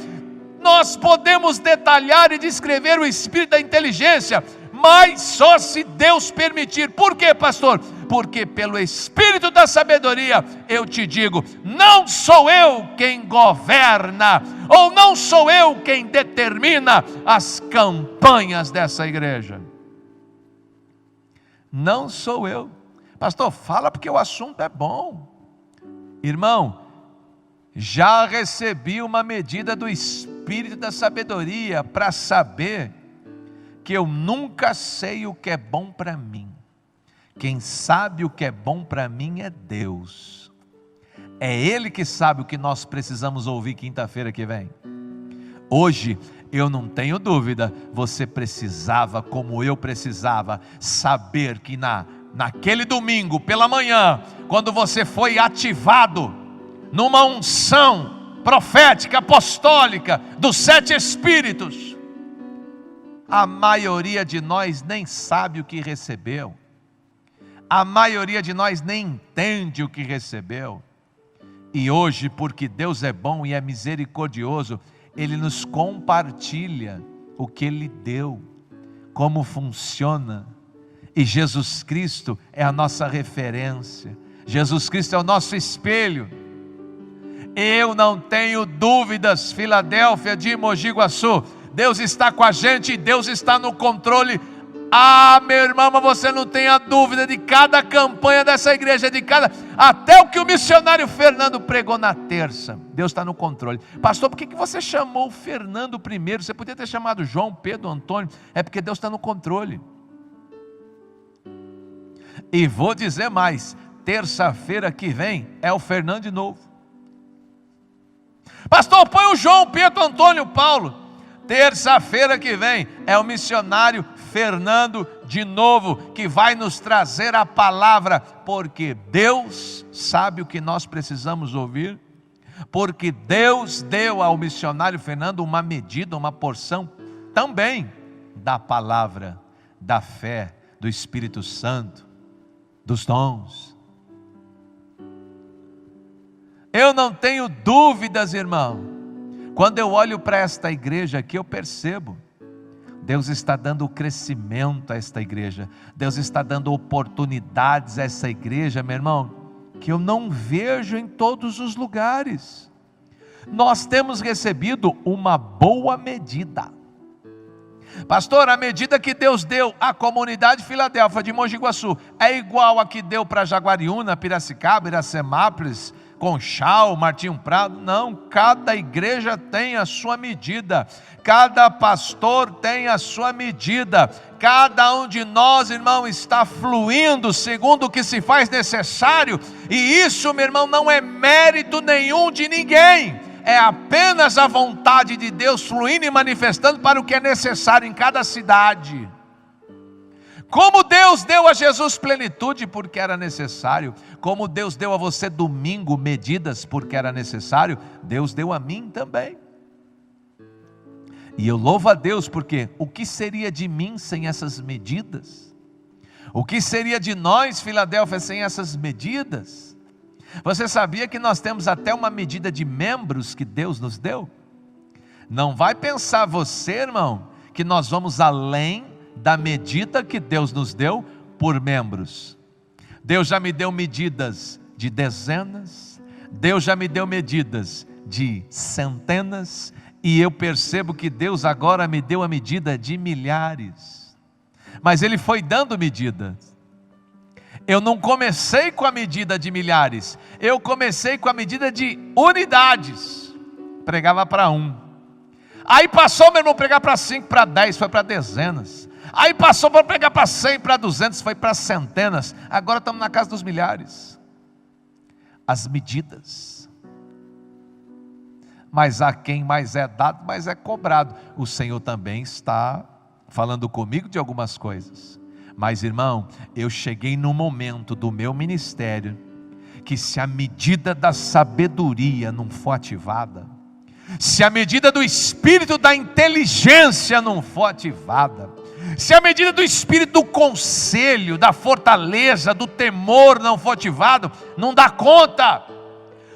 nós podemos detalhar e descrever o espírito da inteligência, mas só se Deus permitir. Por quê, pastor? Porque pelo espírito da sabedoria, eu te digo, não sou eu quem governa, ou não sou eu quem determina as campanhas dessa igreja. Não sou eu. Pastor, fala porque o assunto é bom. Irmão, já recebi uma medida do espírito da sabedoria para saber que eu nunca sei o que é bom para mim. Quem sabe o que é bom para mim é Deus. É Ele que sabe o que nós precisamos ouvir quinta-feira que vem. Hoje, eu não tenho dúvida, você precisava, como eu precisava, saber que naquele domingo, pela manhã, quando você foi ativado numa unção profética, apostólica, dos 7 Espíritos, a maioria de nós nem sabe o que recebeu. A maioria de nós nem entende o que recebeu. E hoje, porque Deus é bom e é misericordioso, Ele nos compartilha o que Ele deu, como funciona. E Jesus Cristo é a nossa referência. Jesus Cristo é o nosso espelho. Eu não tenho dúvidas, Filadélfia de Mogi Guaçu, Deus está com a gente e Deus está no controle. Ah, meu irmão, mas você não tenha dúvida de cada campanha dessa igreja, até o que o missionário Fernando pregou na terça. Deus está no controle. Pastor, por que você chamou o Fernando primeiro? Você podia ter chamado João, Pedro, Antônio. É porque Deus está no controle. E vou dizer mais, terça-feira que vem é o Fernando de novo. Pastor, põe o João, Pedro, Antônio, Paulo. Terça-feira que vem é o missionário Fernando de novo, que vai nos trazer a palavra, porque Deus sabe o que nós precisamos ouvir, porque Deus deu ao missionário Fernando uma medida, uma porção também da palavra, da fé, do Espírito Santo, dos dons. Eu não tenho dúvidas, irmão. Quando eu olho para esta igreja aqui, eu percebo, Deus está dando crescimento a esta igreja, Deus está dando oportunidades a essa igreja, meu irmão, que eu não vejo em todos os lugares. Nós temos recebido uma boa medida. Pastor, a medida que Deus deu à comunidade Filadélfia de Mogi Guaçu é igual a que deu para Jaguariúna, Piracicaba, Iracemápolis, Conchal, Martinho Prado? Não, cada igreja tem a sua medida, cada pastor tem a sua medida, cada um de nós, irmão, está fluindo segundo o que se faz necessário, e isso, meu irmão, não é mérito nenhum de ninguém, é apenas a vontade de Deus fluindo e manifestando para o que é necessário em cada cidade. Como Deus deu a Jesus plenitude porque era necessário, como Deus deu a você domingo medidas porque era necessário, Deus deu a mim também. E eu louvo a Deus porque o que seria de mim sem essas medidas? O que seria de nós, Filadélfia, sem essas medidas? Você sabia que nós temos até uma medida de membros que Deus nos deu? Não vai pensar você, irmão, que nós vamos além da medida que Deus nos deu por membros. Deus já me deu medidas de dezenas, Deus já me deu medidas de centenas, e eu percebo que Deus agora me deu a medida de milhares. Mas Ele foi dando medidas. Eu não comecei com a medida de milhares, eu comecei com a medida de unidades. Pregava para 1. Aí passou, meu irmão, pregar para 5, para 10, foi para dezenas. Aí passou para pregar para 100, para 200, foi para centenas. Agora estamos na casa dos milhares. As medidas. Mas a quem mais é dado, mais é cobrado. O Senhor também está falando comigo de algumas coisas. Mas, irmão, eu cheguei no momento do meu ministério que, se a medida da sabedoria não for ativada, se a medida do espírito da inteligência não for ativada, Se a medida do espírito do conselho, da fortaleza, do temor não for ativado, não dá conta.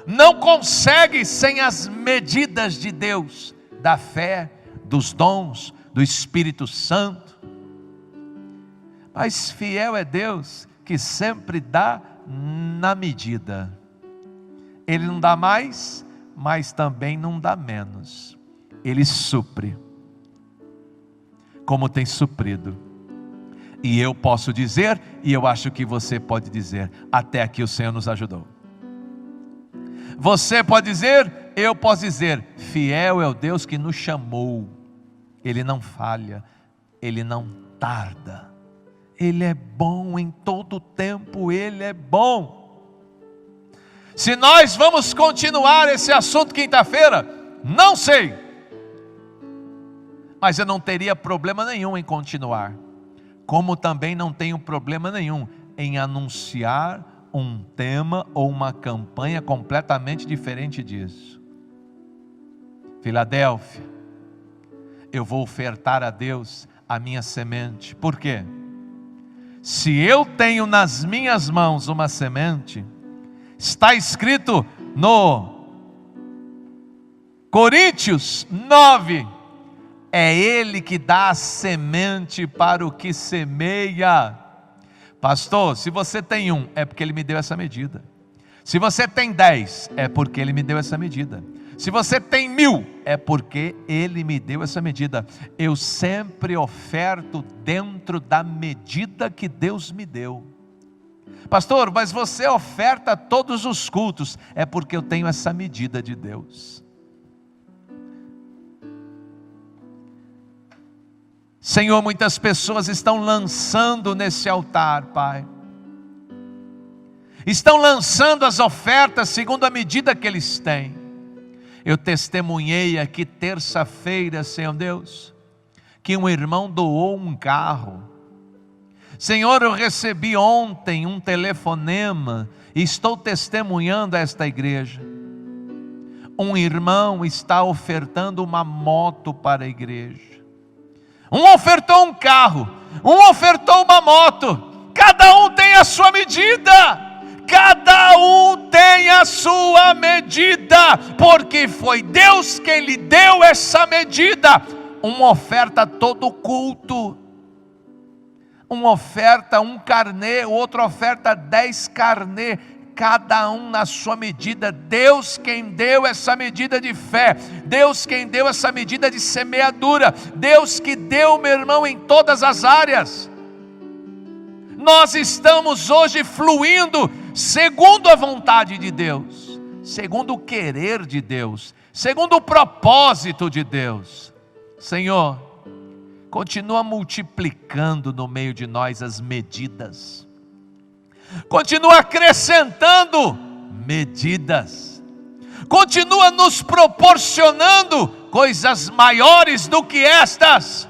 Não consegue sem as medidas de Deus, da fé, dos dons, do Espírito Santo. Mas fiel é Deus que sempre dá na medida. Ele não dá mais, mas também não dá menos. Ele supre, como tem suprido. E eu posso dizer, e eu acho que você pode dizer, até aqui o Senhor nos ajudou. Você pode dizer, eu posso dizer, fiel é o Deus que nos chamou. Ele não falha, Ele não tarda. Ele é bom em todo o tempo, Ele é bom. Se nós vamos continuar esse assunto quinta-feira, não sei. Mas eu não teria problema nenhum em continuar. Como também não tenho problema nenhum em anunciar um tema ou uma campanha completamente diferente disso. Filadélfia, eu vou ofertar a Deus a minha semente. Por quê? Se eu tenho nas minhas mãos uma semente, está escrito no Coríntios 9, é Ele que dá a semente para o que semeia. Pastor, se você tem 1, é porque Ele me deu essa medida. Se você tem 10, é porque Ele me deu essa medida. Se você tem 1000, é porque Ele me deu essa medida. Eu sempre oferto dentro da medida que Deus me deu. Pastor, mas você oferta todos os cultos. É porque eu tenho essa medida de Deus. Senhor, muitas pessoas estão lançando nesse altar, Pai. Estão lançando as ofertas segundo a medida que eles têm. Eu testemunhei aqui terça-feira, Senhor Deus, que um irmão doou um carro. Senhor, eu recebi ontem um telefonema e estou testemunhando a esta igreja. Um irmão está ofertando uma moto para a igreja. Um ofertou um carro, um ofertou uma moto. Cada um tem a sua medida. Cada um tem a sua medida, porque foi Deus quem lhe deu essa medida. Uma oferta todo culto, uma oferta 1 carnê, outra oferta 10 carnê, cada um na sua medida. Deus quem deu essa medida de fé, Deus quem deu essa medida de semeadura, Deus que deu, meu irmão, em todas as áreas. Nós estamos hoje fluindo segundo a vontade de Deus, segundo o querer de Deus, segundo o propósito de Deus. Senhor, continua multiplicando no meio de nós as medidas, continua acrescentando medidas, continua nos proporcionando coisas maiores do que estas,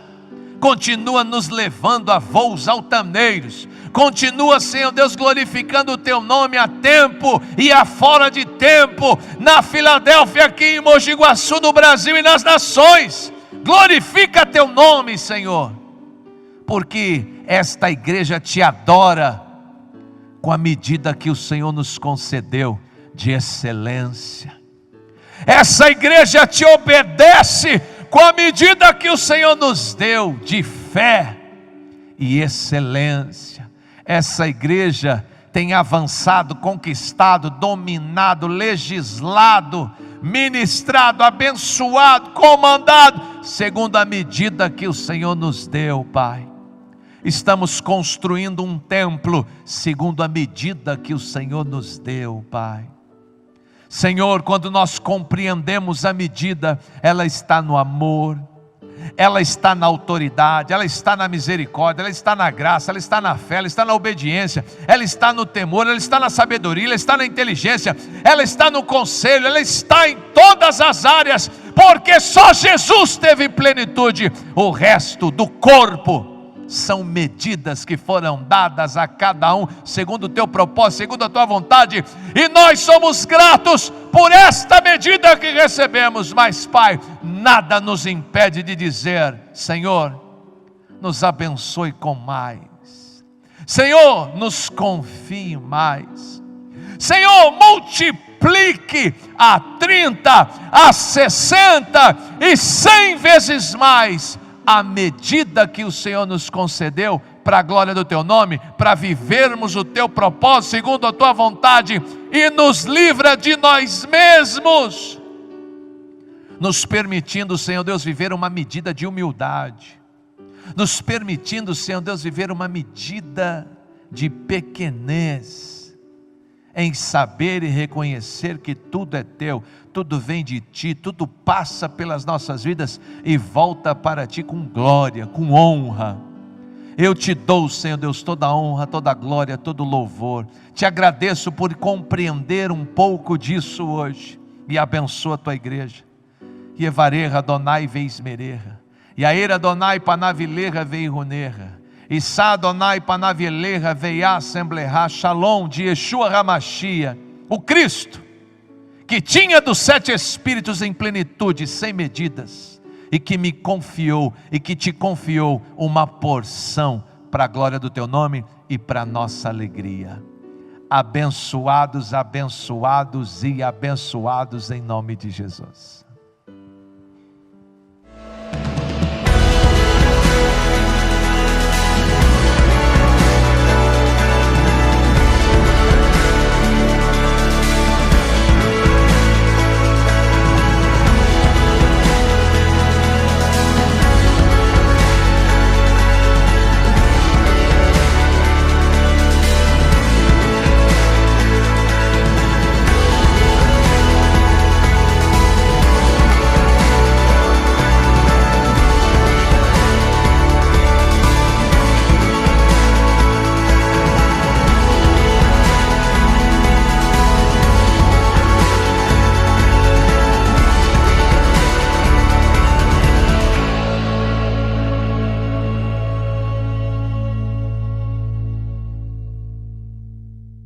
continua nos levando a voos altaneiros, continua, Senhor Deus, glorificando o Teu nome a tempo e a fora de tempo, na Filadélfia, aqui em Mogi Guaçu, no Brasil e nas nações. Glorifica Teu nome, Senhor, porque esta igreja Te adora com a medida que o Senhor nos concedeu de excelência. Essa igreja Te obedece com a medida que o Senhor nos deu de fé e excelência. Essa igreja tem avançado, conquistado, dominado, legislado, ministrado, abençoado, comandado, segundo a medida que o Senhor nos deu, Pai. Estamos construindo um templo, segundo a medida que o Senhor nos deu, Pai. Senhor, quando nós compreendemos a medida, ela está no amor, ela está na autoridade, ela está na misericórdia, ela está na graça, ela está na fé, ela está na obediência, ela está no temor, ela está na sabedoria, ela está na inteligência, ela está no conselho, ela está em todas as áreas, porque só Jesus teve plenitude. O resto do corpo são medidas que foram dadas a cada um, segundo o Teu propósito, segundo a Tua vontade, e nós somos gratos por esta medida que recebemos. Mas, Pai, nada nos impede de dizer: Senhor, nos abençoe com mais. Senhor, nos confie mais. Senhor, multiplique a 30, a 60 e 100 vezes mais a medida que o Senhor nos concedeu, para a glória do Teu nome, para vivermos o Teu propósito segundo a Tua vontade, e nos livra de nós mesmos, nos permitindo, Senhor Deus, viver uma medida de humildade, nos permitindo, Senhor Deus, viver uma medida de pequenez, em saber e reconhecer que tudo é Teu, tudo vem de Ti, tudo passa pelas nossas vidas e volta para Ti com glória, com honra. Eu Te dou, Senhor Deus, toda a honra, toda a glória, todo o louvor. Te agradeço por compreender um pouco disso hoje, e abençoa a Tua igreja. Yevareha Adonai veismereha, Yair Adonai panavileha veiruneha, Issa Adonai panavileha veia assembleha, Shalom de Yeshua Hamashia, o Cristo, que tinha dos 7 Espíritos em plenitude, sem medidas, e que me confiou, e que Te confiou uma porção, para a glória do Teu nome, e para a nossa alegria. Abençoados, abençoados e abençoados em nome de Jesus.